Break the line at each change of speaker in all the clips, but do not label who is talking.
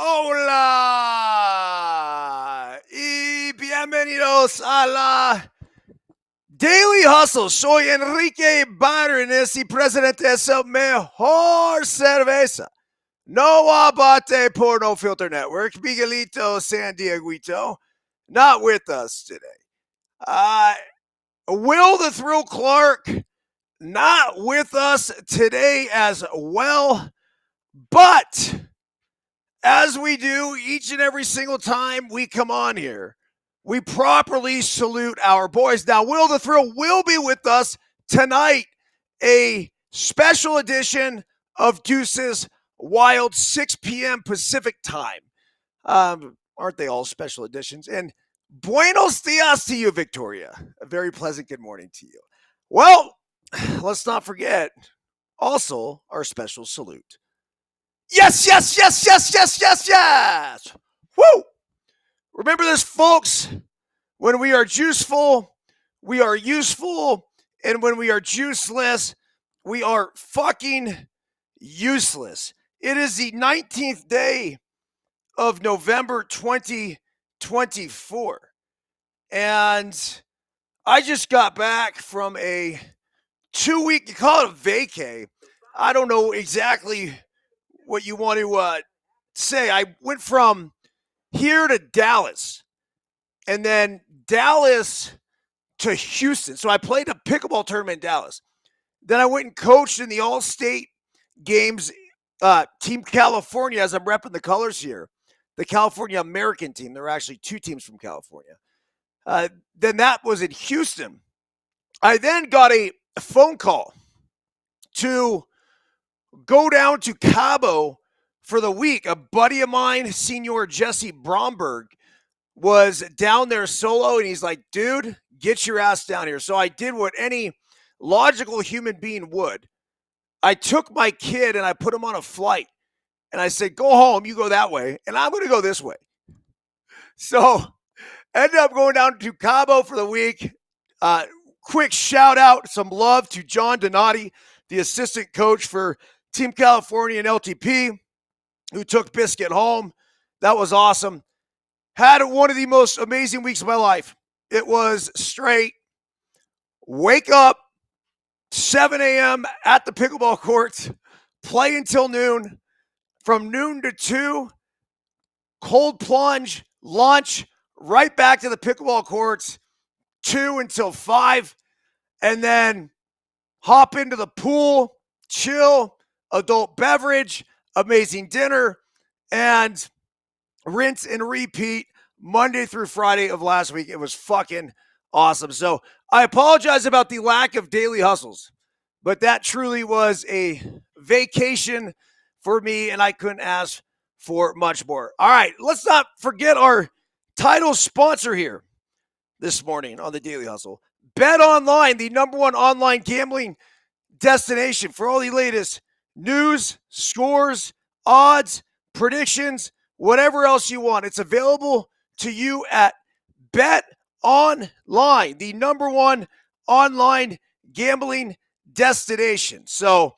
Hola y bienvenidos a la Daily Hustle. Soy Enrique Byrnes y presidente de el mejor cerveza. No abate por No Filter Network. Miguelito San Dieguito, not with us today. Will the Thrill Clark, not with us today as well. But as we do each and every single time we come on here, we properly salute our boys. Now, Will the Thrill will be with us tonight, a special edition of Deuces Wild, 6 p.m. Pacific time. Aren't they all special editions? And buenos dias to you, Victoria. A very pleasant good morning to you. Well, let's not forget also our special salute. Yes, yes, yes, yes, yes, yes, yes. Woo! Remember this, folks. When we are juiceful, we are useful. And when we are juiceless, we are fucking useless. It is the 19th day of November 2024. And I just got back from a 2-week, you call it a vacay. I don't know exactly what you want to say. I went from here to Dallas and then Dallas to Houston. So I played a pickleball tournament in Dallas. Then I went and coached in the All-State games, Team California, as I'm repping the colors here. The California American team. There are actually two teams from California. Then that was in Houston. I then got a phone call to go down to Cabo for the week. A buddy of mine, Senior Jesse Bromberg, was down there solo, and he's like, dude, get your ass down here. So I did what any logical human being would. I took my kid and I put him on a flight, and I said, go home, you go that way, and I'm going to go this way. So ended up going down to Cabo for the week. Quick shout out, some love to John Donati, the assistant coach for Team California and LTP, who took Biscuit home. That was awesome. Had one of the most amazing weeks of my life. It was straight. Wake up, 7 a.m. at the pickleball courts, play until noon. From noon to 2, cold plunge, lunch, right back to the pickleball courts, 2 until 5, and then hop into the pool, chill, adult beverage, amazing dinner, and rinse and repeat Monday through Friday of last week. It was fucking awesome. So I apologize about the lack of daily hustles, but that truly was a vacation for me, and I couldn't ask for much more. All right, let's not forget our title sponsor here this morning on the Daily Hustle. Bet Online, the number one online gambling destination for all the latest news, scores, odds, predictions, whatever else you want. It's available to you at Bet Online, the number one online gambling destination. So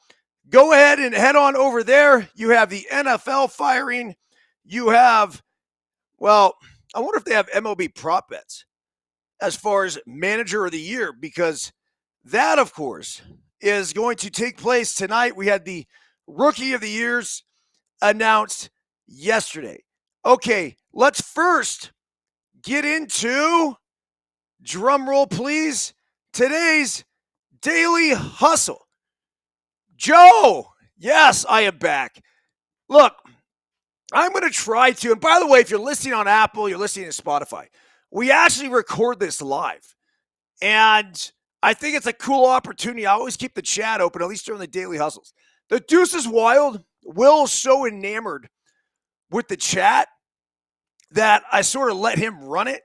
go ahead and head on over there. You have the NFL firing. You have, well, I wonder if they have MLB prop bets as far as manager of the year, because that, of course, is going to take place tonight. We had the rookie of the years announced yesterday. Okay, let's first get into, drum roll please, today's Daily Hustle. Joe, yes, I am back. Look, I'm going to try to, and by the way, if you're listening on Apple, you're listening to Spotify, we actually record this live. And I think it's a cool opportunity. I always keep the chat open, at least during the Daily Hustles. The Deuces Wild, Will's so enamored with the chat that I sort of let him run it,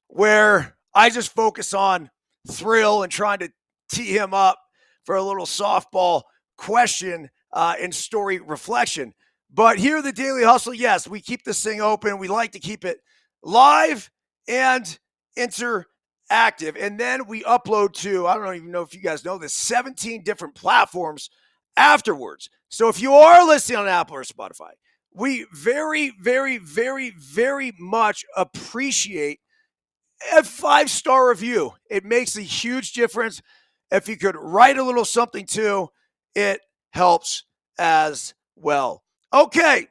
where I just focus on thrill and trying to tee him up for a little softball question and story reflection. But here at the Daily Hustle, yes, we keep this thing open. We like to keep it live and interactive. And then we upload to, I don't even know if you guys know this, 17 different platforms afterwards. So if you are listening on Apple or Spotify, We very, very, very, very much appreciate a 5-star review. It makes a huge difference. If you could write a little something too, it helps as well. Okay,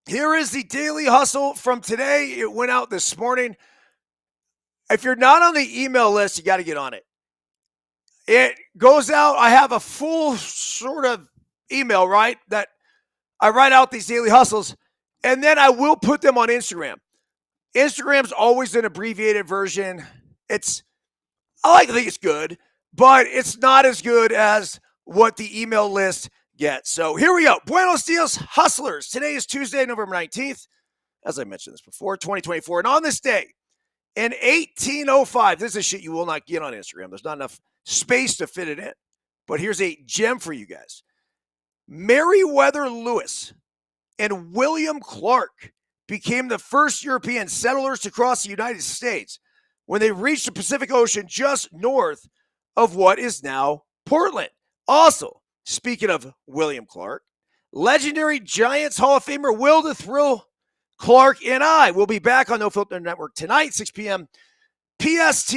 here is the Daily Hustle from today. It went out this morning. If you're not on the email list, you got to get on it. It goes out. I have a full sort of email, right? That I write out these daily hustles, and then I will put them on Instagram. Instagram's always an abbreviated version. I like to think it's good, but it's not as good as what the email list gets. So here we go. Buenos dias, hustlers. Today is Tuesday, November 19th. As I mentioned this before, 2024. And on this day, in 1805, this is shit you will not get on Instagram. There's not enough space to fit it in. But here's a gem for you guys. Meriwether Lewis and William Clark became the first European settlers to cross the United States when they reached the Pacific Ocean just north of what is now Portland. Also, speaking of William Clark, legendary Giants Hall of Famer Will the Thrill Clark and I will be back on No Filter Network tonight, 6 p.m. PST,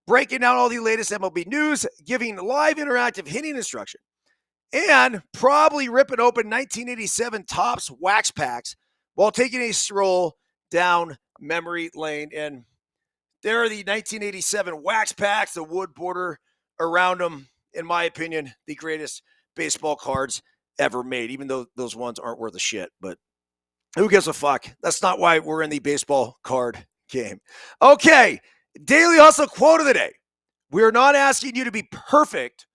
breaking down all the latest MLB news, giving live interactive hitting instruction, and probably ripping open 1987 Topps wax packs while taking a stroll down memory lane. And there are the 1987 wax packs, the wood border around them. In my opinion, the greatest baseball cards ever made, even though those ones aren't worth a shit. But who gives a fuck? That's not why we're in the baseball card game. Okay, Daily Hustle quote of the day. We're not asking you to be perfect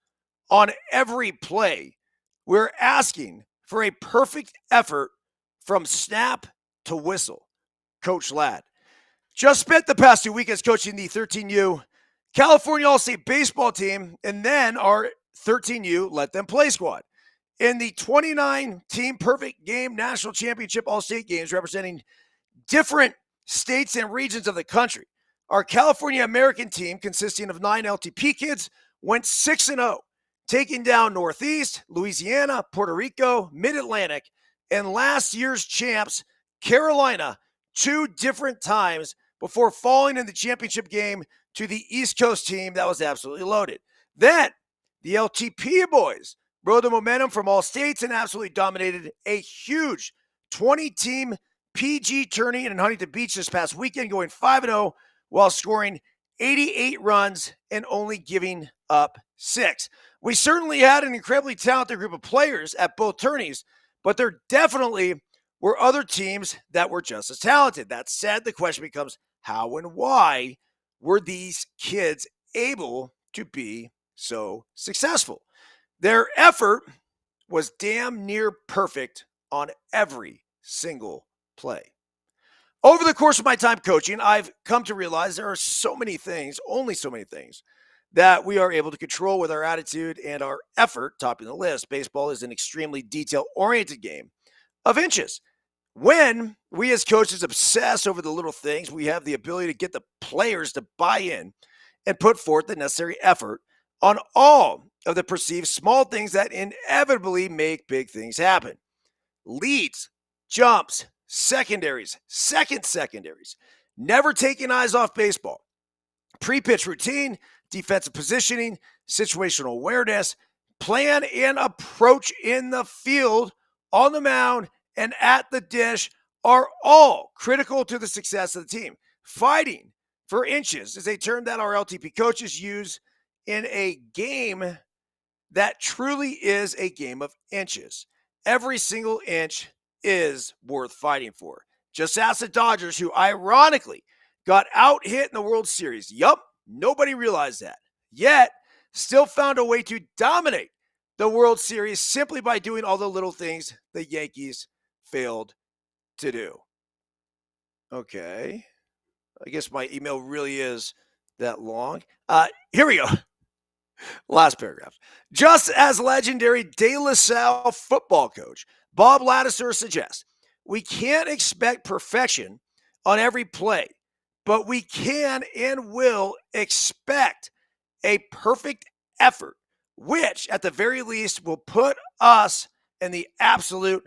on every play. We're asking for a perfect effort from snap to whistle. Coach Ladd. Just spent the past 2 weekends coaching the 13U California All-State baseball team, and then our 13U Let Them Play squad in the 29-team perfect game national championship all-state games representing different states and regions of the country. Our California American team, consisting of 9 LTP kids, went 6-0, taking down Northeast, Louisiana, Puerto Rico, Mid-Atlantic, and last year's champs, Carolina, 2 different times before falling in the championship game to the East Coast team that was absolutely loaded. Then, the LTP boys rode the momentum from all states and absolutely dominated a huge 20-team PG tourney in Huntington Beach this past weekend, going 5-0 while scoring 88 runs and only giving up 6. We certainly had an incredibly talented group of players at both tourneys, but there definitely were other teams that were just as talented. That said, the question becomes how and why were these kids able to be so successful? Their effort was damn near perfect on every single play. Over the course of my time coaching, I've come to realize there are so many things, only so many things, that we are able to control with our attitude and our effort, topping the list. Baseball is an extremely detail-oriented game of inches. When we as coaches obsess over the little things, we have the ability to get the players to buy in and put forth the necessary effort on all of the perceived small things that inevitably make big things happen. Leads, jumps, secondaries, second secondaries, never taking eyes off baseball. Pre-pitch routine, defensive positioning, situational awareness, plan and approach in the field, on the mound, and at the dish are all critical to the success of the team. Fighting for inches is a term that our LTP coaches use in a game that truly is a game of inches. Every single inch is worth fighting for. Just ask the Dodgers, who ironically got out hit in the World Series. Yup, nobody realized that. Yet, still found a way to dominate the World Series simply by doing all the little things the Yankees failed to do. Okay. I guess my email really is that long. Here we go. Last paragraph. Just as legendary De La Salle football coach Bob Ladouceur suggests, we can't expect perfection on every play, but we can and will expect a perfect effort, which at the very least will put us in the absolute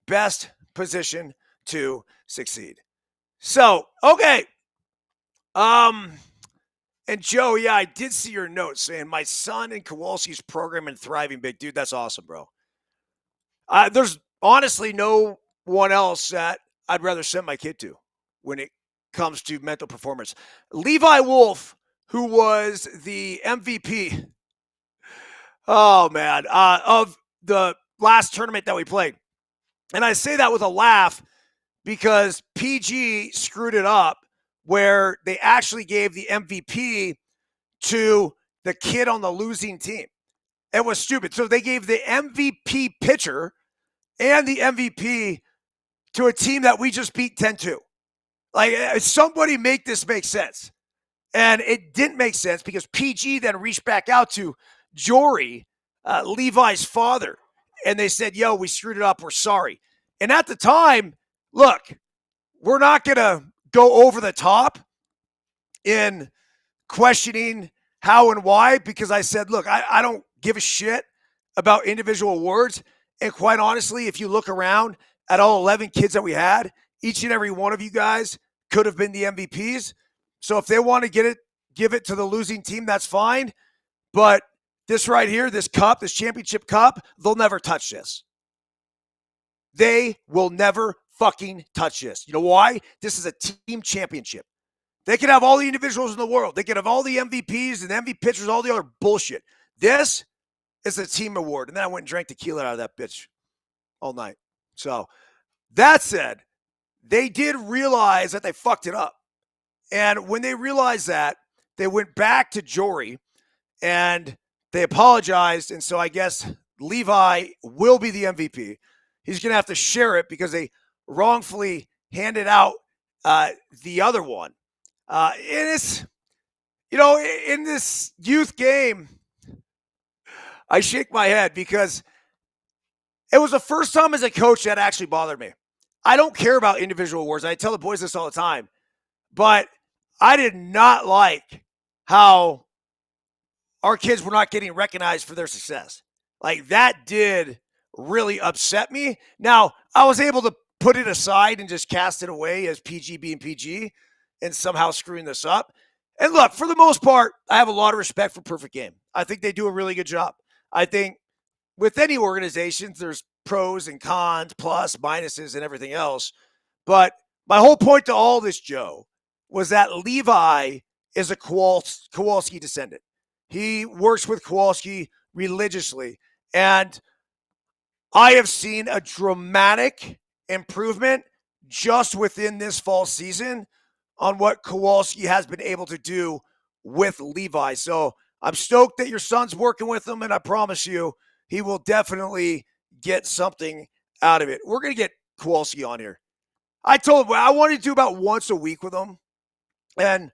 best position to succeed. So, okay. And Joe, yeah, I did see your note saying my son in Kowalski's program and thriving big. Dude, that's awesome, bro. There's honestly no one else that I'd rather send my kid to when it comes to mental performance. Levi Wolf, who was the MVP, oh man, of the last tournament that we played. And I say that with a laugh because PG screwed it up where they actually gave the MVP to the kid on the losing team. It was stupid. So they gave the MVP pitcher and the MVP to a team that we just beat 10-2. Like, somebody make this make sense. And it didn't make sense because PG then reached back out to Jory, Levi's father, and they said, yo, we screwed it up. We're sorry. And at the time, look, we're not going to go over the top in questioning how and why, because I said, look, I don't give a shit about individual awards. And quite honestly, if you look around at all 11 kids that we had, each and every one of you guys could have been the MVPs. So if they want to give it to the losing team, that's fine. But this right here, this cup, this championship cup, they'll never touch this. They will never fucking touch this. You know why? This is a team championship. They can have all the individuals in the world. They can have all the MVPs and MVP pitchers, all the other bullshit. This is a team award. And then I went and drank tequila out of that bitch all night. So that said, they did realize that they fucked it up. And when they realized that, they went back to Jory and they apologized. And so I guess Levi will be the MVP. He's going to have to share it because they wrongfully handed out the other one. And it's, you know, in this youth game, I shake my head because it was the first time as a coach that actually bothered me. I don't care about individual awards. I tell the boys this all the time, but I did not like how our kids were not getting recognized for their success. Like, that did really upset me. Now, I was able to put it aside and just cast it away as PG being PG and somehow screwing this up. And look, for the most part, I have a lot of respect for Perfect Game. I think they do a really good job. I think with any organizations, there's pros and cons, plus, minuses, and everything else. But my whole point to all this, Joe, was that Levi is a Kowalski descendant. He works with Kowalski religiously. And I have seen a dramatic improvement just within this fall season on what Kowalski has been able to do with Levi. So I'm stoked that your son's working with him, and I promise you he will definitely get something out of it. We're going to get Kowalski on here. I told him I wanted to do about once a week with him, and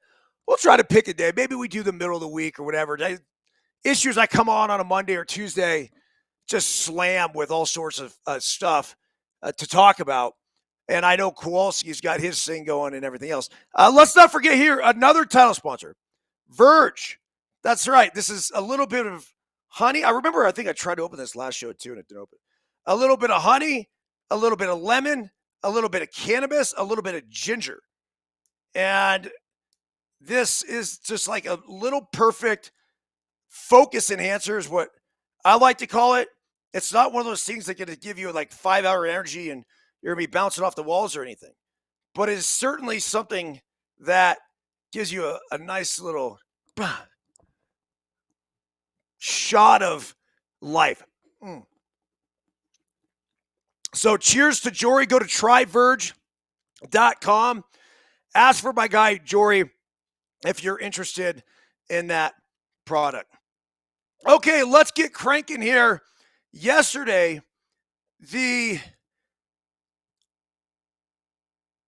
we'll try to pick a day. Maybe we do the middle of the week or whatever. Issues I come on a Monday or Tuesday, just slam with all sorts of stuff to talk about. And I know Kowalski's got his thing going and everything else. Let's not forget here, another title sponsor, Verge. That's right. This is a little bit of honey. I think I tried to open this last show too, and it didn't open. A little bit of honey, a little bit of lemon, a little bit of cannabis, a little bit of ginger. And this is just like a little perfect focus enhancer is what I like to call it. It's not one of those things that going to give you like 5-hour energy and you're going to be bouncing off the walls or anything. But it's certainly something that gives you a nice little shot of life. So cheers to Jory. Go to tryverge.com. Ask for my guy, Jory, if you're interested in that product. Okay, let's get cranking here. Yesterday, the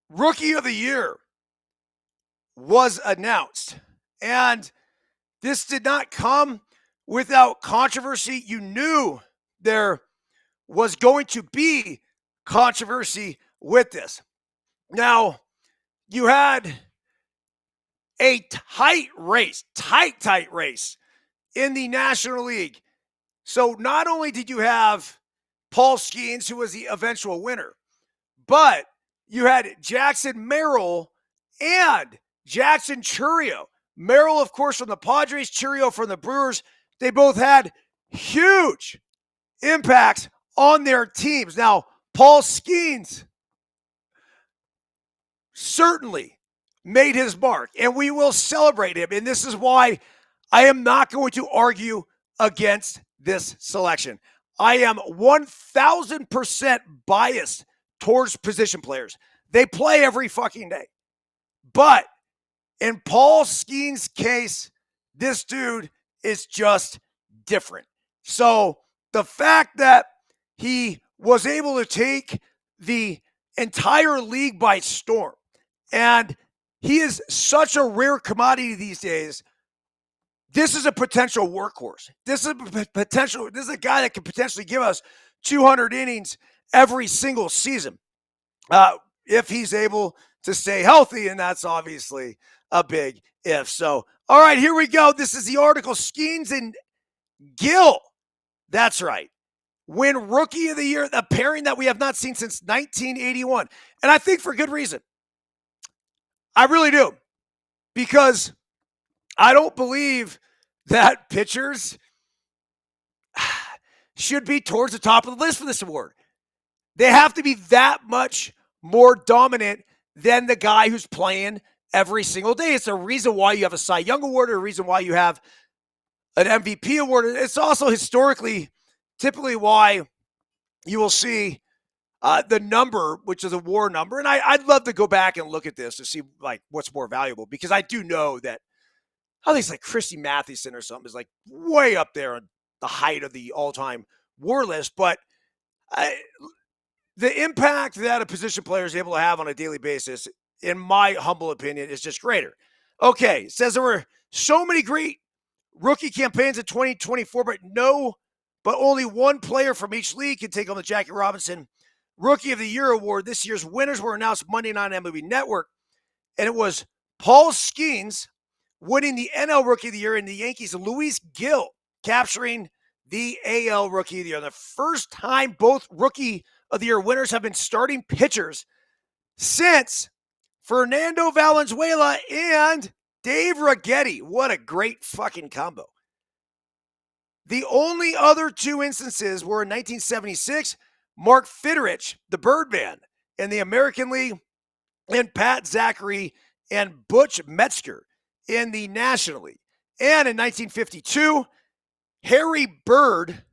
Rookie of the Year was announced. And this did not come without controversy. You knew there was going to be controversy with this. Now, you had a tight race in the National League. So not only did you have Paul Skenes, who was the eventual winner, But you had Jackson Merrill and Jackson Chourio. Merrill, of course, from the Padres, Chourio from the Brewers. They both had huge impacts on their teams. Now, Paul Skenes certainly made his mark, and we will celebrate him. And this is why I am not going to argue against this selection. I am 1,000% biased towards position players. They play every fucking day. But in Paul Skenes' case, this dude is just different. So the fact that he was able to take the entire league by storm, and he is such a rare commodity these days. This is a potential workhorse. This is a guy that could potentially give us 200 innings every single season if he's able to stay healthy, and that's obviously a big if. So, all right, here we go. This is the article. Skenes and Gill. That's right. Win Rookie of the Year, a pairing that we have not seen since 1981. And I think for good reason. I really do. Because I don't believe that pitchers should be towards the top of the list for this award. They have to be that much more dominant than the guy who's playing every single day. It's a reason why you have a Cy Young Award, or a reason why you have an MVP award. It's also historically, typically why you will see the number, which is a WAR number. And I'd love to go back and look at this to see like what's more valuable, because I do know that I think it's like Christy Mathewson or something is like way up there on the height of the all-time WAR list. But the impact that a position player is able to have on a daily basis, in my humble opinion, is just greater. Okay, it says there were so many great rookie campaigns in 2024, but only one player from each league can take on the Jackie Robinson Rookie of the Year award. This year's winners were announced Monday night on MLB Network, and it was Paul Skenes winning the NL Rookie of the Year, and the Yankees' Luis Gil capturing the AL Rookie of the Year. The first time both Rookie of the Year winners have been starting pitchers since Fernando Valenzuela and Dave Righetti. What a great fucking combo. The only other two instances were in 1976, Mark Fidrich, the Birdman, in the American League, and Pat Zachary and Butch Metzger in the National League. And in 1952, Harry Bird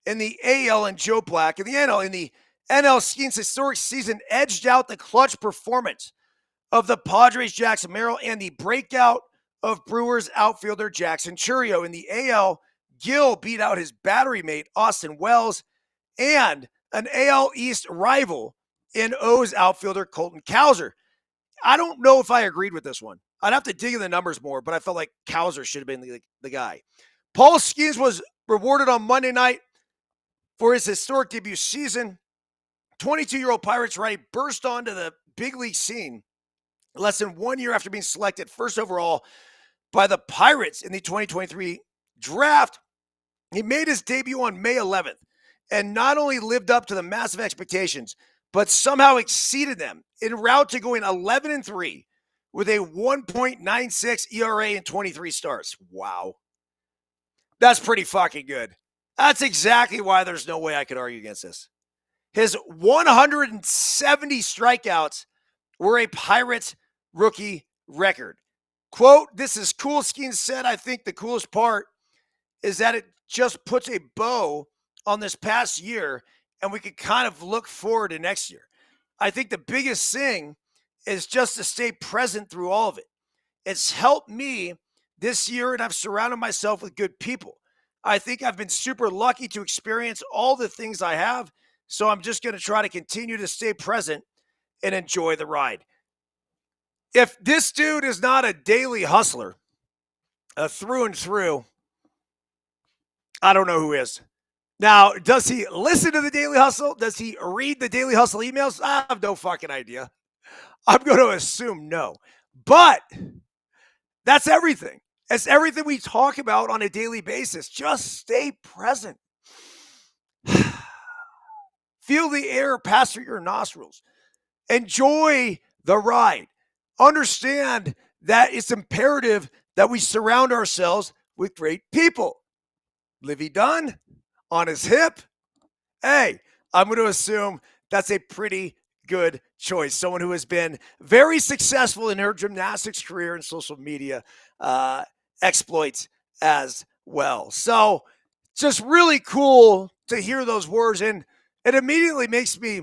in the AL and Joe Black in the NL. In the NL, Skenes' historic season edged out the clutch performance of the Padres' Jackson Merrill and the breakout of Brewers outfielder Jackson Chourio. In the AL, Gill beat out his battery mate Austin Wells and an AL East rival in O's outfielder Colton Cowser. I don't know if I agreed with this one. I'd have to dig in the numbers more, but I felt like Cowser should have been the guy. Paul Skenes was rewarded on Monday night for his historic debut season. 22-year-old Pirates righty burst onto the big league scene less than 1 year after being selected first overall by the Pirates in the 2023 draft. He made his debut on May 11th and not only lived up to the massive expectations, but somehow exceeded them en route to going 11-3 with a 1.96 ERA in 23 starts. Wow. That's pretty fucking good. That's exactly why there's no way I could argue against this. His 170 strikeouts were a Pirates rookie record. Quote, "This is cool," Skenes said. "I think the coolest part is that it just puts a bow on this past year, and we can kind of look forward to next year. I think the biggest thing is just to stay present through all of it. It's helped me this year, and I've surrounded myself with good people. I think I've been super lucky to experience all the things I have, so I'm just going to try to continue to stay present and enjoy the ride." If this dude is not a daily hustler, through and through, I don't know who is. Now, does he listen to the Daily Hustle? Does he read the Daily Hustle emails? I have no fucking idea. I'm going to assume no. But that's everything. It's everything we talk about on a daily basis. Just stay present. Feel the air pass through your nostrils. Enjoy the ride. Understand that it's imperative that we surround ourselves with great people. Livy Dunn on his hip. Hey, I'm going to assume that's a pretty good choice. Someone who has been very successful in her gymnastics career and social media uh, exploits as well. So, just really cool to hear those words. And it immediately makes me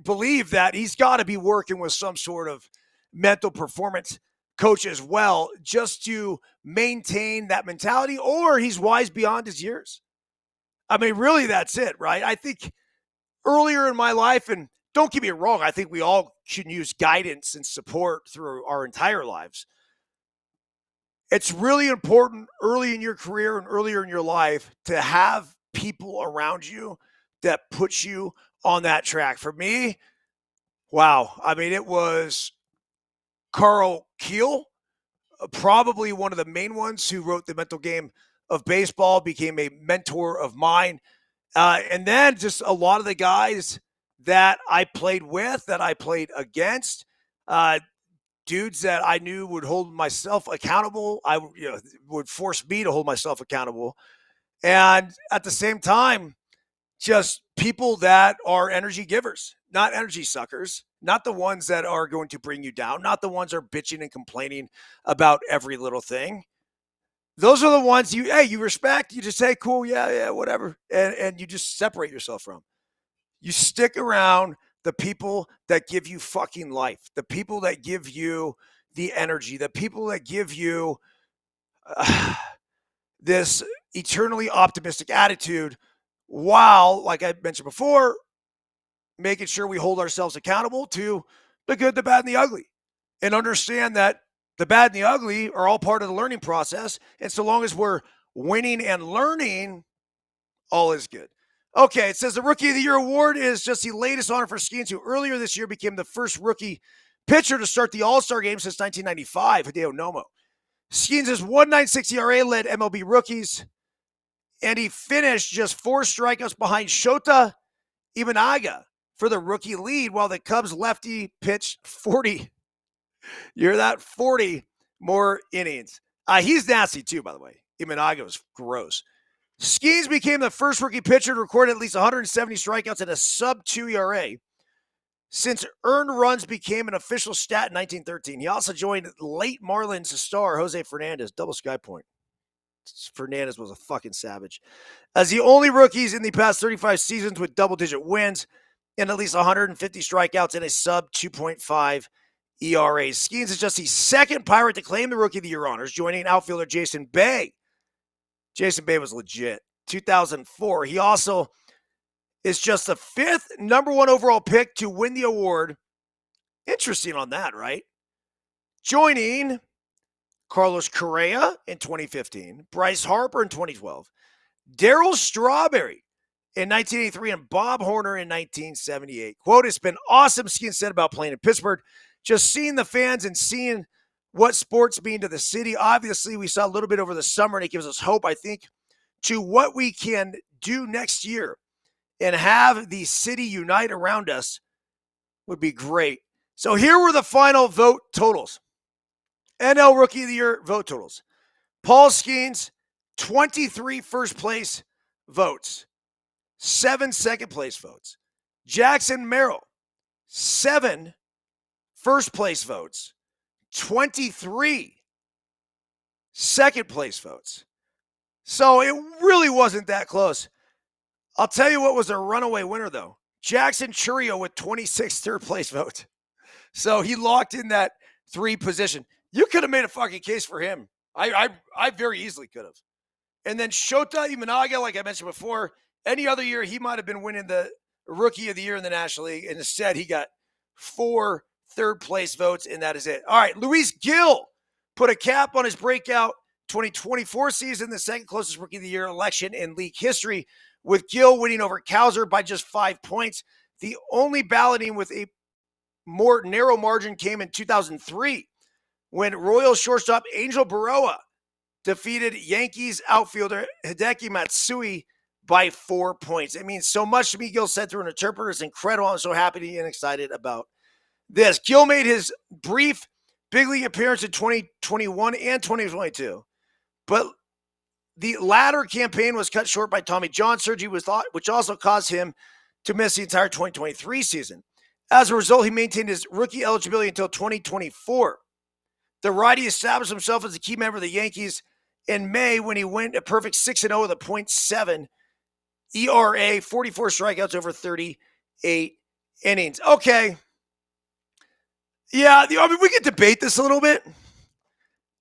believe that he's got to be working with some sort of mental performance coach as well, just to maintain that mentality, or he's wise beyond his years. I mean, really, that's it, right? I think earlier in my life, and don't get me wrong, I think we all should use guidance and support through our entire lives. It's really important early in your career and earlier in your life to have people around you that put you on that track. For me, wow. I mean, it was Carl Keel, probably one of the main ones who wrote The Mental Game of Baseball, became a mentor of mine. And then just a lot of the guys that I played with, that I played against, dudes that I knew would hold myself accountable. Would force me to hold myself accountable. And at the same time, just people that are energy givers, not energy suckers, not the ones that are going to bring you down, not the ones that are bitching and complaining about every little thing. Those are the ones you respect. You just say, cool, yeah, whatever. And you just separate yourself from. You stick around the people that give you fucking life, the people that give you the energy, the people that give you this eternally optimistic attitude, while, like I mentioned before, making sure we hold ourselves accountable to the good, the bad, and the ugly, and understand that the bad and the ugly are all part of the learning process. And so long as we're winning and learning, all is good. Okay, it says the Rookie of the Year award is just the latest honor for Skenes, who earlier this year became the first rookie pitcher to start the All-Star game since 1995, Hideo Nomo. Skenes' 1.96 ERA led MLB rookies, and he finished just 4 strikeouts behind Shota Imanaga for the rookie lead, while the Cubs lefty pitched 40. You hear that? 40 more innings. He's nasty too, by the way. Imanaga was gross. Skenes became the first rookie pitcher to record at least 170 strikeouts and a sub-2 ERA since earned runs became an official stat in 1913. He also joined late Marlins star Jose Fernandez, double sky point. Fernandez was a fucking savage. As the only rookies in the past 35 seasons with double-digit wins and at least 150 strikeouts and a sub-2.5 ERA. Skenes is just the second Pirate to claim the Rookie of the Year honors, joining outfielder Jason Bay. Jason Bay was legit. 2004. He also is just the 5th number 1 overall pick to win the award. Interesting on that, right? Joining Carlos Correa in 2015, Bryce Harper in 2012, Darryl Strawberry in 1983, and Bob Horner in 1978. Quote, it's been awesome, Skenes said about playing in Pittsburgh. Just seeing the fans and seeing what sports mean to the city. Obviously, we saw a little bit over the summer, and it gives us hope, I think, to what we can do next year and have the city unite around us would be great. So here were the final vote totals. NL Rookie of the Year vote totals. Paul Skenes, 23 first place votes, 7 second place votes. Jackson Merrill, 7 first place votes, 23 second place votes. So it really wasn't that close. I'll tell you what was a runaway winner, though. Jackson Chourio with 26 third place votes. So he locked in that 3 position. You could have made a fucking case for him. I very easily could have. And then Shota Imanaga, like I mentioned before, any other year he might have been winning the Rookie of the Year in the National League. And instead, he got 4 third place votes, and that is it. All right, Luis Gil put a cap on his breakout 2024 season, the second closest Rookie of the Year election in league history, with Gil winning over Cowser by just 5 points. The only balloting with a more narrow margin came in 2003 when Royal shortstop Angel Baroa defeated Yankees outfielder Hideki Matsui by 4 points. It means so much to me. Gil said through an interpreter. It's incredible. I'm so happy and excited about this. Gil made his brief big league appearance in 2021 and 2022, but the latter campaign was cut short by Tommy John surgery, which also caused him to miss the entire 2023 season. As a result, he maintained his rookie eligibility until 2024. The righty established himself as a key member of the Yankees in May when he went a perfect 6-0 with a .7 ERA, 44 strikeouts over 38 innings. Okay. Yeah, I mean, we could debate this a little bit.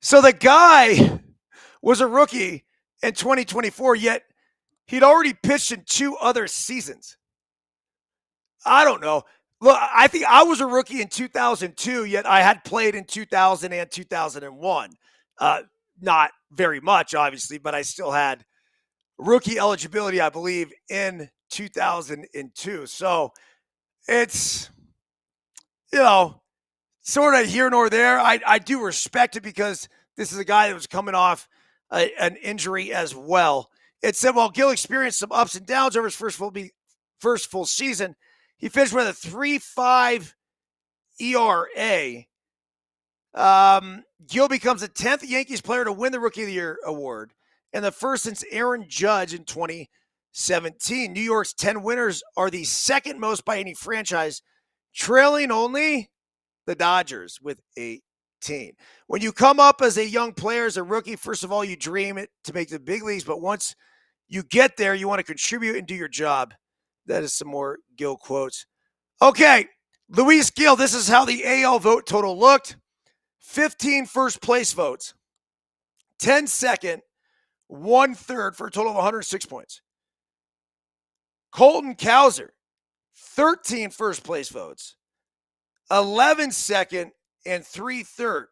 So the guy was a rookie in 2024, yet he'd already pitched in 2 other seasons. I don't know. Look, I think I was a rookie in 2002, yet I had played in 2000 and 2001. Not very much, obviously, but I still had rookie eligibility, I believe, in 2002. So it's, sort of here nor there. I do respect it because this is a guy that was coming off an injury as well. It said, while Gil experienced some ups and downs over his first full season, he finished with a 3.5 ERA. Gil becomes the 10th Yankees player to win the Rookie of the Year award, and the first since Aaron Judge in 2017. New York's 10 winners are the second most by any franchise, trailing only the Dodgers with 18. When you come up as a young player, as a rookie, first of all, you dream it to make the big leagues, but once you get there, you want to contribute and do your job. That is some more Gil quotes. Okay, Luis Gil, this is how the AL vote total looked. 15 first place votes, 10 second, 1/3 for a total of 106 points. Colton Cowser, 13 first place votes, 11 second, and 3/3.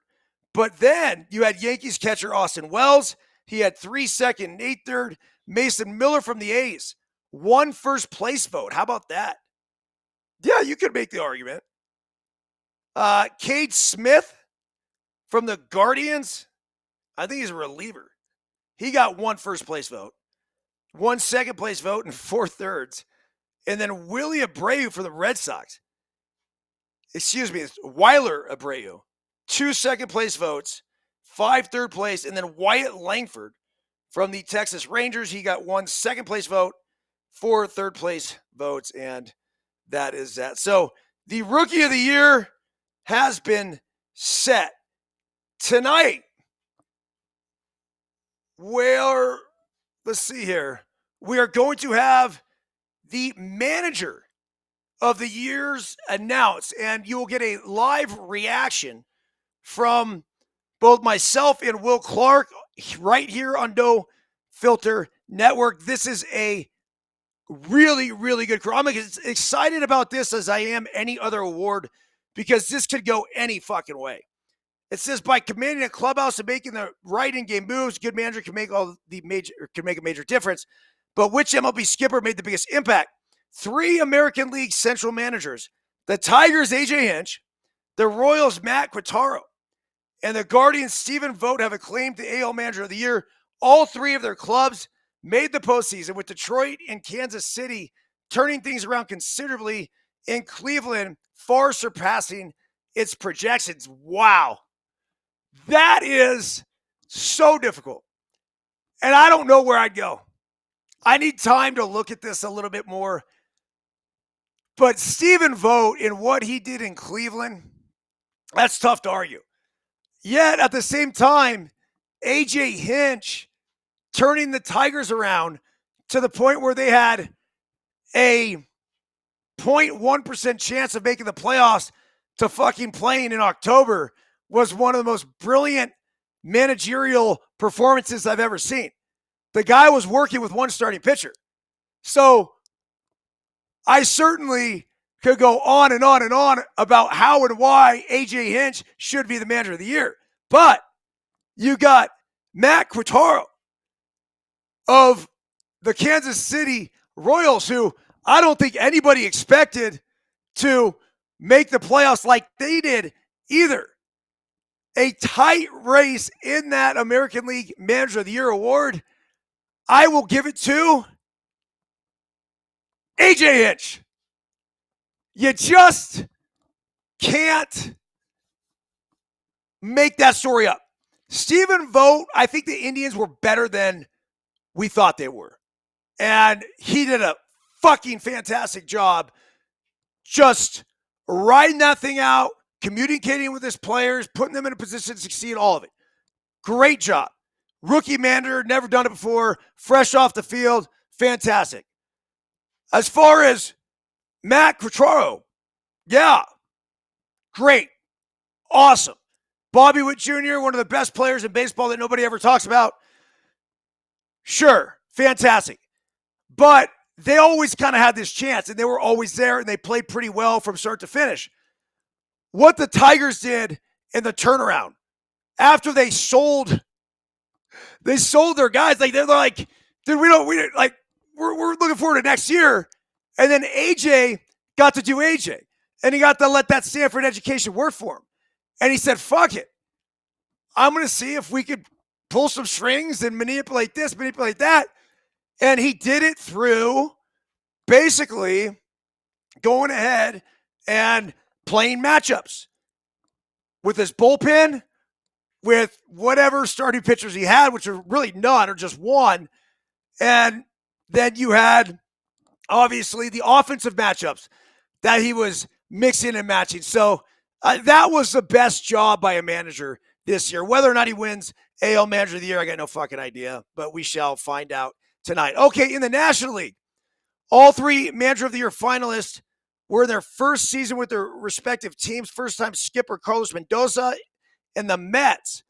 But then you had Yankees catcher Austin Wells. He had 3 second and 8/3. Mason Miller from the A's, 1 first place vote. How about that? Yeah, you could make the argument. Cade Smith from the Guardians, I think he's a reliever. He got 1 first place vote, 1 second place vote, and 4/3. And then Willie Abreu for the Red Sox. Excuse me, it's Weiler Abreu. 2 second place votes, 5 third place, and then Wyatt Langford from the Texas Rangers. He got 1 second place vote, 4 third place votes, and that is that. So the Rookie of the Year has been set. Tonight, let's see here. We are going to have the manager of the years announced, and you will get a live reaction from both myself and Will Clark right here on No Filter Network. This is a really, really good crew. I'm as excited about this as I am any other award because this could go any fucking way. It says by commanding a clubhouse and making the right in-game moves, good manager can make a major difference. But which MLB skipper made the biggest impact? 3 American League Central managers: the Tigers' AJ Hinch, the Royals' Matt Quatraro, and the Guardians' Stephen Vogt have acclaimed the AL Manager of the Year. All 3 of their clubs made the postseason, with Detroit and Kansas City turning things around considerably, in Cleveland far surpassing its projections. Wow. That is so difficult. And I don't know where I'd go. I need time to look at this a little bit more. But Stephen Vogt and what he did in Cleveland, that's tough to argue. Yet at the same time, AJ Hinch turning the Tigers around to the point where they had a 0.1% chance of making the playoffs to fucking playing in October was one of the most brilliant managerial performances I've ever seen. The guy was working with 1 starting pitcher. So I certainly could go on and on and on about how and why AJ Hinch should be the manager of the year. But you got Matt Quatraro of the Kansas City Royals, who I don't think anybody expected to make the playoffs like they did either. A tight race in that American League Manager of the Year award. I will give it to AJ Hinch. You just can't make that story up. Stephen Vogt, I think the Indians were better than we thought they were. And he did a fucking fantastic job just riding that thing out, communicating with his players, putting them in a position to succeed, all of it. Great job. Rookie manager, never done it before, fresh off the field, fantastic. As far as Matt Quatraro, yeah, great, awesome. Bobby Witt Jr., one of the best players in baseball that nobody ever talks about. Sure, fantastic. But they always kind of had this chance, and they were always there, and they played pretty well from start to finish. What the Tigers did in the turnaround after they sold their guys, like they're like, dude, we're looking forward to next year. And then AJ got to do AJ, and he got to let that Stanford education work for him. And he said, fuck it. I'm going to see if we could pull some strings and manipulate this, manipulate that. And he did it through basically going ahead and playing matchups with his bullpen, with whatever starting pitchers he had, which are really none or just one. And then you had, obviously, the offensive matchups that he was mixing and matching. So that was the best job by a manager this year. Whether or not he wins AL Manager of the Year, I got no fucking idea, but we shall find out tonight. Okay, in the National League, all three Manager of the Year finalists were in their first season with their respective teams. First-time skipper Carlos Mendoza and the Mets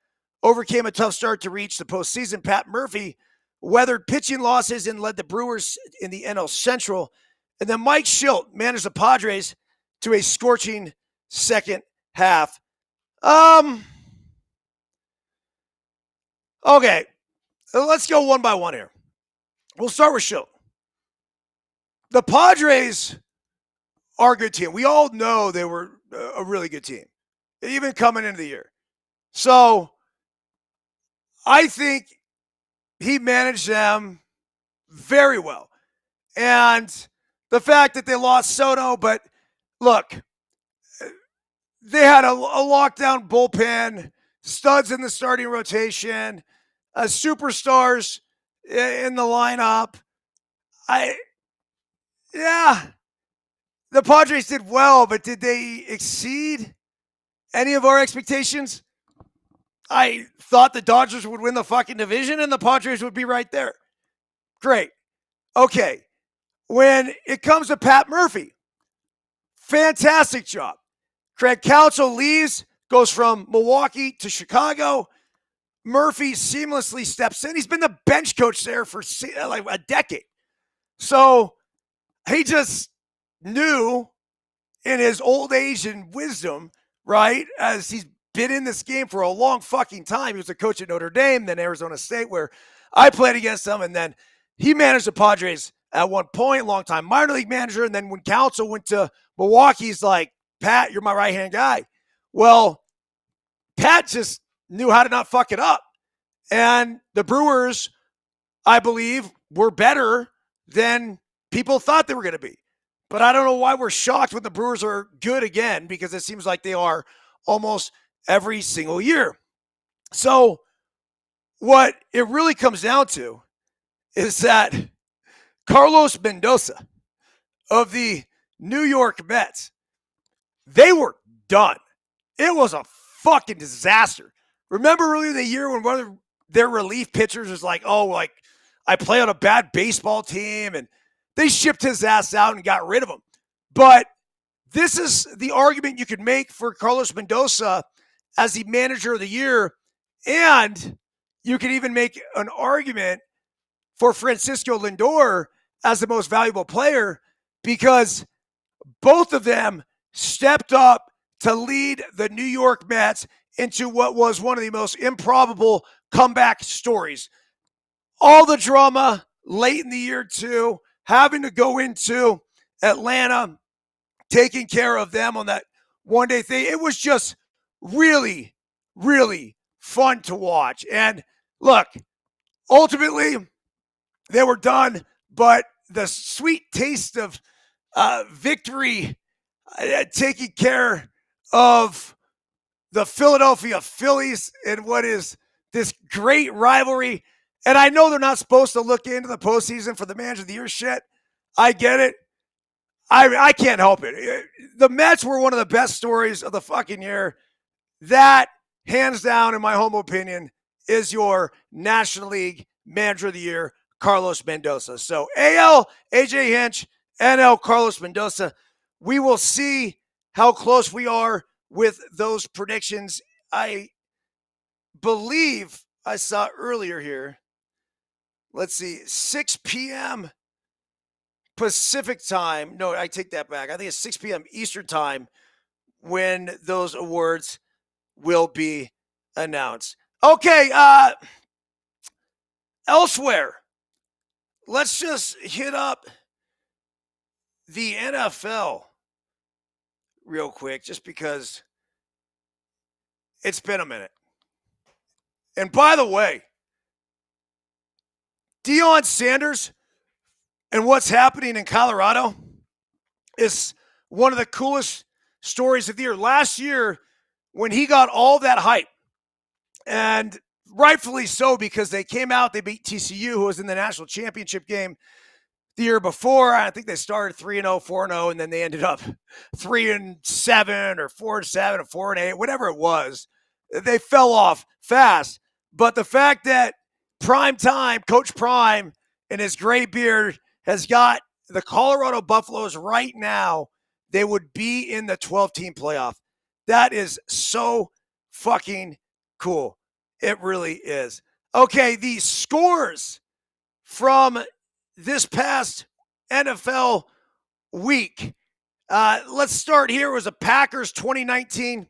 overcame a tough start to reach the postseason. Pat Murphy weathered pitching losses and led the Brewers in the NL Central. And then Mike Shildt managed the Padres to a scorching second half. Okay, let's go one by one here. We'll start with Shildt. The Padres are a good team. We all know they were a really good team, even coming into the year. So I think he managed them very well. And the fact that they lost Soto, but look, they had a lockdown bullpen, studs in the starting rotation, superstars in the lineup. The Padres did well, but did they exceed any of our expectations? I thought the Dodgers would win the fucking division and the Padres would be right there. Great. Okay. When it comes to Pat Murphy, fantastic job. Craig Counsell leaves, goes from Milwaukee to Chicago. Murphy seamlessly steps in. He's been the bench coach there for like a decade. So he just knew in his old age and wisdom, right, as he's been in this game for a long fucking time. He was a coach at Notre Dame, then Arizona State, where I played against him, and then he managed the Padres at one point, long-time minor league manager, and then when Counsell went to Milwaukee, he's like, Pat, you're my right-hand guy. Well, Pat just knew how to not fuck it up. And the Brewers, I believe, were better than people thought they were going to be. But I don't know why we're shocked when the Brewers are good again, because it seems like they are almost every single year. So what it really comes down to is that Carlos Mendoza of the New York Mets, they were done. It was a fucking disaster. Remember earlier in the year when one of their relief pitchers was like, oh, like, I play on a bad baseball team, and they shipped his ass out and got rid of him. But this is the argument you could make for Carlos Mendoza as the manager of the year, and you could even make an argument for Francisco Lindor as the most valuable player, because both of them stepped up to lead the New York Mets into what was one of the most improbable comeback stories. All the drama late in the year, too, having to go into Atlanta, taking care of them on that one-day thing. It was just really, really fun to watch. And look, ultimately, they were done, but the sweet taste of victory, taking care of the Philadelphia Phillies in what is this great rivalry. And I know they're not supposed to look into the postseason for the manager of the year shit. I get it. I can't help it. The Mets were one of the best stories of the fucking year. That, hands down, in my humble opinion, is your National League Manager of the Year, Carlos Mendoza. So AL, AJ Hinch, NL, Carlos Mendoza. We will see how close we are with those predictions. I believe I saw earlier here, let's see, 6 p.m. Pacific time. No, I take that back. I think it's 6 p.m. Eastern time when those awards will be announced. Okay, elsewhere, let's just hit up the NFL real quick, just because it's been a minute. And by the way, Deion Sanders and what's happening in Colorado is one of the coolest stories of the year. Last year, when he got all that hype, and rightfully so, because they came out, they beat TCU, who was in the national championship game the year before. I think they started 3-0, 4-0, and then they ended up 3-7 or 4-7 or 4-8, whatever it was. They fell off fast. But the fact that Prime Time, Coach Prime, and his gray beard has got the Colorado Buffaloes right now, they would be in the 12-team playoff. That is so fucking cool. It really is. Okay, the scores from this past NFL week. Let's start here. It was a Packers 2019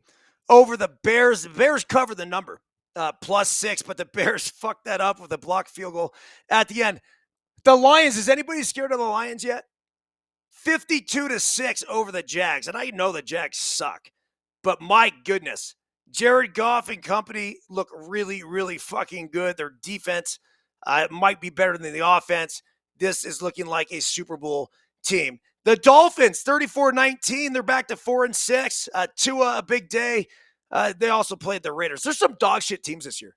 over the Bears. The Bears covered the number, +6, but the Bears fucked that up with a blocked field goal at the end. The Lions, is anybody scared of the Lions yet? 52-6 over the Jags. And I know the Jags suck, but my goodness, Jared Goff and company look really, really fucking good. Their defense might be better than the offense. This is looking like a Super Bowl team. The Dolphins, 34-19. They're back to 4-6. Tua, a big day. They also played the Raiders. There's some dog shit teams this year.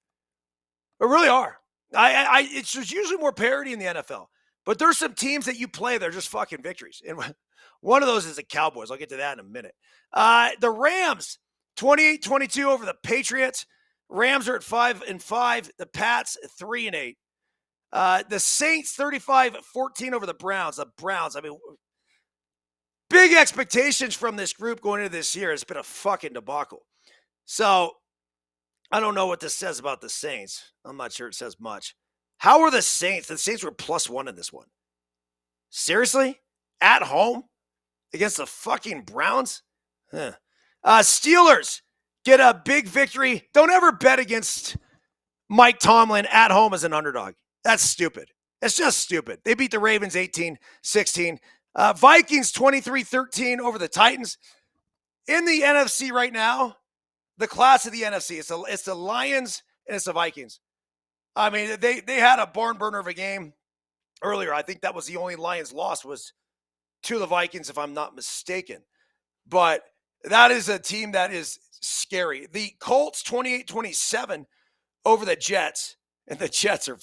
There really are. There's usually more parity in the NFL, but there's some teams that you play that are just fucking victories. And one of those is the Cowboys. I'll get to that in a minute. The Rams, 28-22 over the Patriots. Rams are at 5-5. The Pats, 3-8. The Saints, 35-14 over the Browns. The Browns, I mean, big expectations from this group going into this year. It's been a fucking debacle. So I don't know what this says about the Saints. I'm not sure it says much. How are the Saints? The Saints were +1 in this one. Seriously? At home? Against the fucking Browns? Huh. Steelers get a big victory. Don't ever bet against Mike Tomlin at home as an underdog. That's stupid. It's just stupid. They beat the Ravens 18-16. Vikings 23-13 over the Titans. In the NFC right now, the class of the NFC, it's the Lions and it's the Vikings. I mean, they had a barn burner of a game earlier. I think that was the only Lions loss was to the Vikings, if I'm not mistaken. But that is a team that is scary. The Colts 28-27 over the Jets. And the Jets are,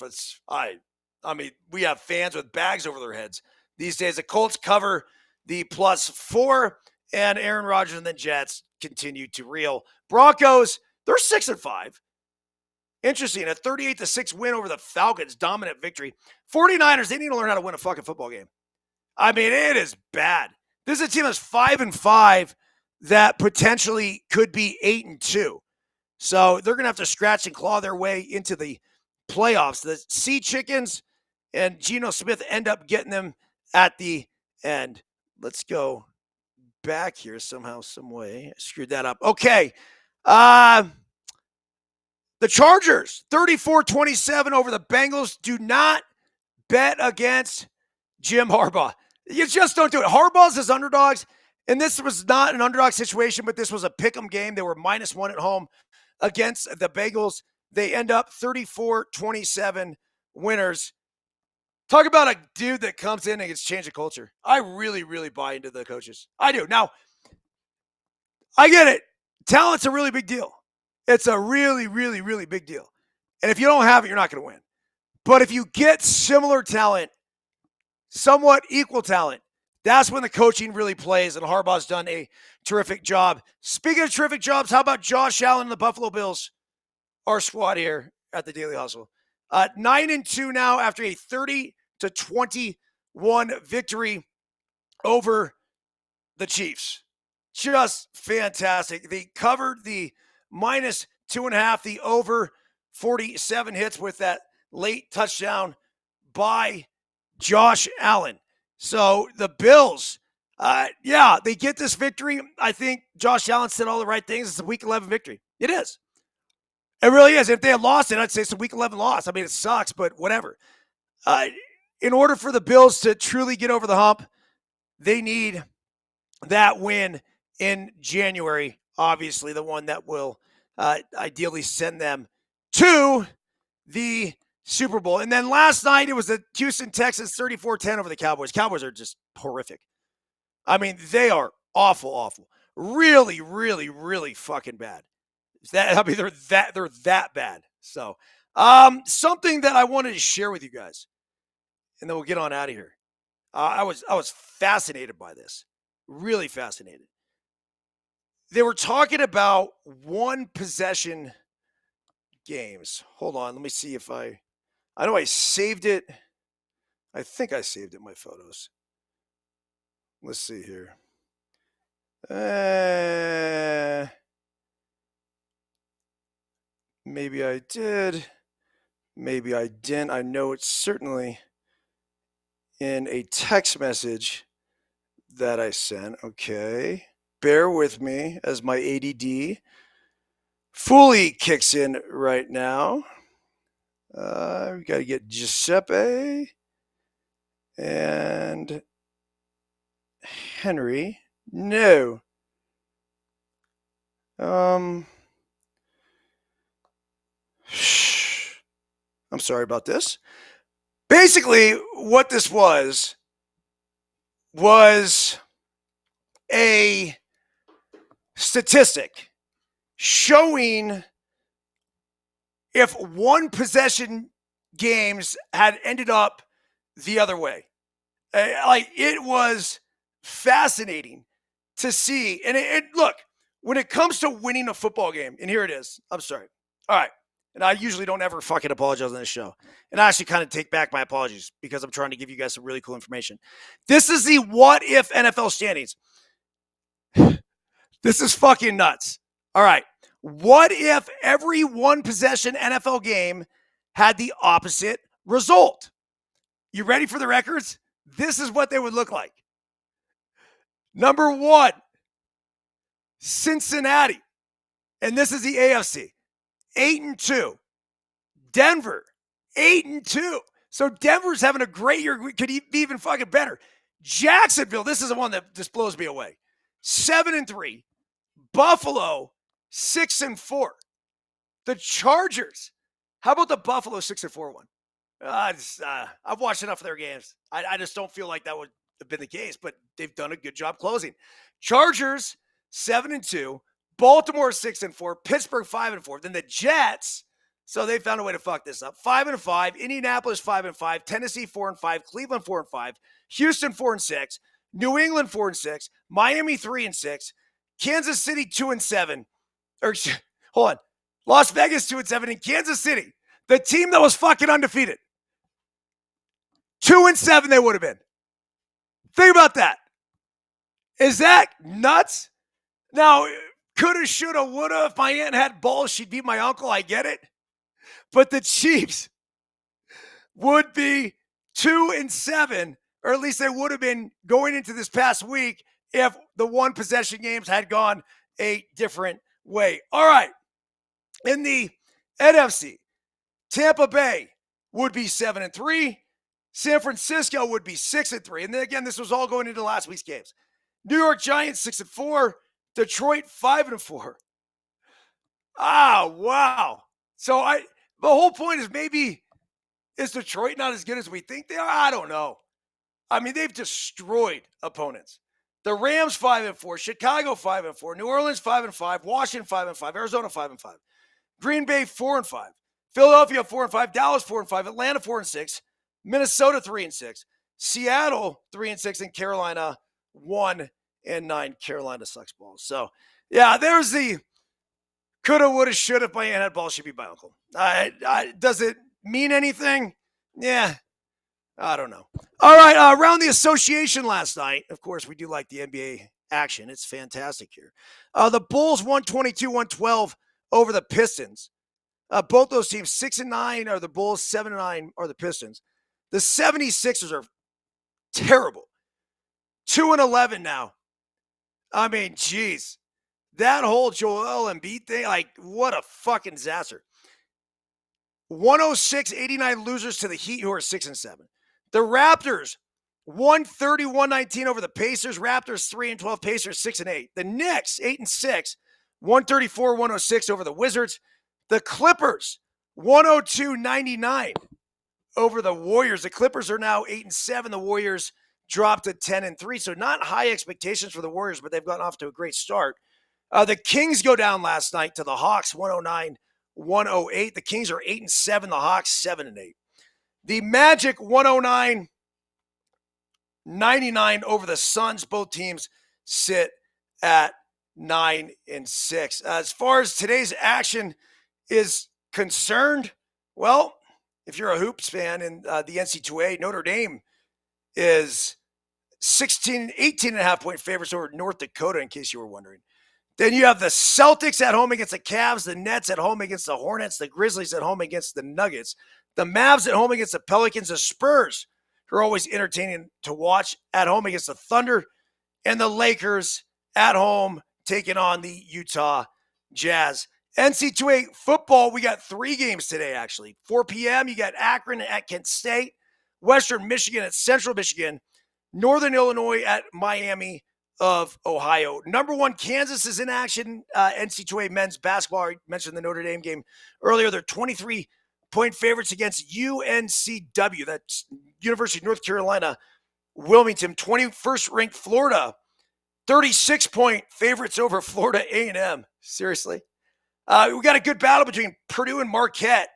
I mean, we have fans with bags over their heads these days. The Colts cover the +4, and Aaron Rodgers and the Jets continue to reel. Broncos, they're 6-5. Interesting, a 38-6 win over the Falcons, dominant victory. 49ers, they need to learn how to win a fucking football game. I mean, it is bad. This is a team that's 5-5 that potentially could be 8-2. So they're going to have to scratch and claw their way into the playoffs. The Sea Chickens and Geno Smith end up getting them at the end. Let's go back here somehow, some way. I screwed that up. Okay. The Chargers, 34-27 over the Bengals. Do not bet against Jim Harbaugh. You just don't do it. Harbaugh's as underdogs, and this was not an underdog situation, but this was a pick'em game. They were -1 at home against the Bengals. They end up 34-27 winners. Talk about a dude that comes in and gets changed the culture. I really, really buy into the coaches. I do. Now, I get it. Talent's a really big deal. It's a really, really, really big deal. And if you don't have it, you're not going to win. But if you get similar talent, somewhat equal talent, that's when the coaching really plays. And Harbaugh's done a terrific job. Speaking of terrific jobs, how about Josh Allen and the Buffalo Bills? Our squad here at the Daily Hustle. 9-2 now after a 30-21 victory over the Chiefs. Just fantastic. They covered the -2.5, the over 47 hits with that late touchdown by Josh Allen. So the Bills, they get this victory. I think Josh Allen said all the right things. It's a week 11 victory. It is. It really is. If they had lost it, I'd say it's a week 11 loss. I mean, it sucks, but whatever. In order for the Bills to truly get over the hump, they need that win in January. Obviously, the one that will ideally send them to the Super Bowl. And then last night, it was the Houston Texans 34-10 over the Cowboys. Cowboys are just horrific. I mean, they are awful. Really, really, really fucking bad. They're that bad. So, something that I wanted to share with you guys, and then we'll get on out of here. I was fascinated by this, really fascinated. They were talking about one possession games. Hold on, let me see if I know I saved it. I think I saved it in my photos. Let's see here. Maybe I did. Maybe I didn't. I know it's certainly in a text message that I sent. Okay. Bear with me as my ADD fully kicks in right now. We got to get Giuseppe and Henry. No. I'm sorry about this. Basically, what this was a statistic showing if one possession games had ended up the other way. Like, it was fascinating to see. And look, when it comes to winning a football game, and here it is. I'm sorry. All right. And I usually don't ever fucking apologize on this show. And I actually kind of take back my apologies because I'm trying to give you guys some really cool information. This is the what if NFL standings. This is fucking nuts. All right. What if every one possession NFL game had the opposite result? You ready for the records? This is what they would look like. Number 1, Cincinnati. And this is the AFC. 8-2. Denver, 8-2. So Denver's having a great year. Could be even fucking better. Jacksonville, this is the one that just blows me away. 7-3. Buffalo, 6-4. The Chargers. How about the Buffalo 6-4 one? I've watched enough of their games. I just don't feel like that would have been the case, but they've done a good job closing. Chargers, 7-2. Baltimore, 6-4. Pittsburgh, 5-4. Then the Jets, so they found a way to fuck this up. 5-5. Indianapolis, 5-5. Tennessee, 4-5. Cleveland, 4-5. Houston, 4-6. New England, 4-6. Miami, 3-6. Kansas City, 2-7. Or hold on. Las Vegas, 2-7. And Kansas City, the team that was fucking undefeated, 2-7 they would have been. Think about that. Is that nuts? Now, coulda, shoulda, woulda. If my aunt had balls, she'd be my uncle. I get it. But the Chiefs would be 2-7, or at least they would have been going into this past week if the one possession games had gone a different way. All right. In the NFC, Tampa Bay would be 7-3. San Francisco would be 6-3. And then again, this was all going into last week's games. New York Giants, 6-4. Detroit, 5-4. Ah, wow. So the whole point is maybe Is Detroit not as good as we think they are? I don't know. I mean, they've destroyed opponents. The Rams 5-4, Chicago 5-4, New Orleans 5-5, Washington 5-5, Arizona 5-5, Green Bay 4-5, Philadelphia 4-5, Dallas 4-5, Atlanta 4-6, Minnesota 3-6, Seattle 3-6, and Carolina 1-9. Carolina sucks balls. So yeah, there's the coulda, woulda, shoulda. If my aunt had balls, she'd be my uncle. Does it mean anything? Yeah, I don't know. All right, around the association last night. Of course, we do like the NBA action. It's fantastic here. The Bulls 122-112 over the Pistons. Both those teams, 6-9 are the Bulls, 7-9 are the Pistons. The 76ers are terrible. 2-11 now. I mean, geez. That whole Joel Embiid thing, like, what a fucking disaster. 106-89 losers to the Heat, who are 6-7. The Raptors, 130-119 over the Pacers. Raptors 3-12, Pacers 6-8. The Knicks, 8-6, 134-106 over the Wizards. The Clippers, 102-99 over the Warriors. The Clippers are now 8-7. The Warriors dropped to 10-3. So not high expectations for the Warriors, but they've gotten off to a great start. The Kings go down last night to the Hawks, 109-108. The Kings are 8-7. The Hawks 7-8. The Magic 109-99 over the Suns. Both teams sit at 9-6. As far as today's action is concerned, well, if you're a hoops fan in the NC2A, Notre Dame is 18.5 point favorites over North Dakota, in case you were wondering. Then you have the Celtics at home against the Cavs, the Nets at home against the Hornets, the Grizzlies at home against the Nuggets, the Mavs at home against the Pelicans, the Spurs, who are always entertaining to watch, at home against the Thunder, and the Lakers at home taking on the Utah Jazz. NC2A football, we got 3 games today, actually. 4 p.m., you got Akron at Kent State, Western Michigan at Central Michigan, Northern Illinois at Miami of Ohio. Number 1, Kansas is in action. NC2A men's basketball, I mentioned the Notre Dame game earlier. They're 23-point favorites against UNCW. That's University of North Carolina, Wilmington. 21st ranked Florida, 36-point favorites over Florida A&M. Seriously. We got a good battle between Purdue and Marquette.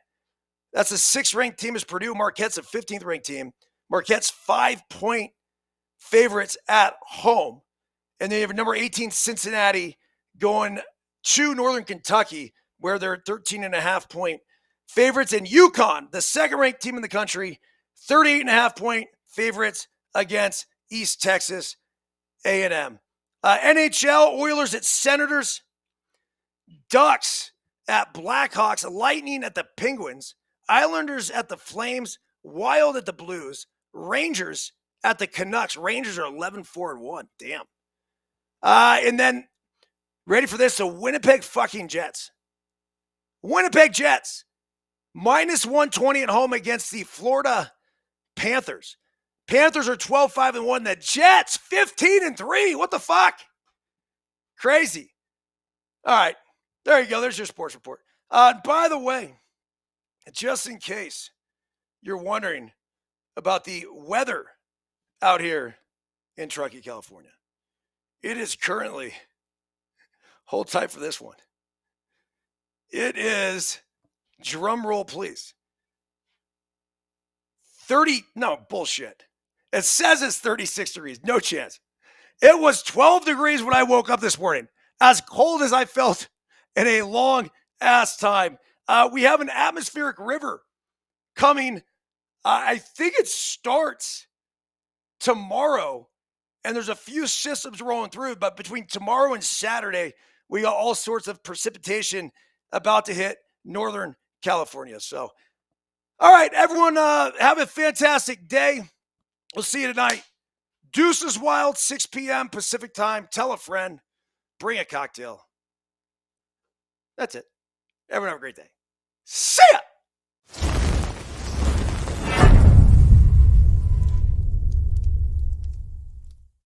That's a 6th ranked team is Purdue. Marquette's a 15th ranked team. Marquette's 5-point favorites at home. And then you have number 18 Cincinnati going to Northern Kentucky, where they're 13.5-point favorites. And UConn, the 2nd-ranked team in the country, 38.5-point favorites against East Texas A&M. NHL, Oilers at Senators, Ducks at Blackhawks, Lightning at the Penguins, Islanders at the Flames, Wild at the Blues, Rangers at the Canucks. Rangers are 11-4-1. Damn. And then, ready for this? The Winnipeg fucking Jets. Winnipeg Jets, -120 at home against the Florida Panthers. Panthers are 12-5-1. The Jets, 15-3. What the fuck? Crazy. All right. There you go. There's your sports report. By the way, just in case you're wondering about the weather out here in Truckee, California, it is currently, hold tight for this one, it is, drum roll please, bullshit. It says it's 36 degrees. No chance. It was 12 degrees when I woke up this morning. As cold as I felt in a long ass time. We have an atmospheric river coming. I think it starts tomorrow, and there's a few systems rolling through, but between tomorrow and Saturday, we got all sorts of precipitation about to hit Northern California. So, all right, everyone, have a fantastic day. We'll see you tonight. Deuces Wild, 6 p.m. Pacific time. Tell a friend. Bring a cocktail. That's it. Everyone have a great day. See ya!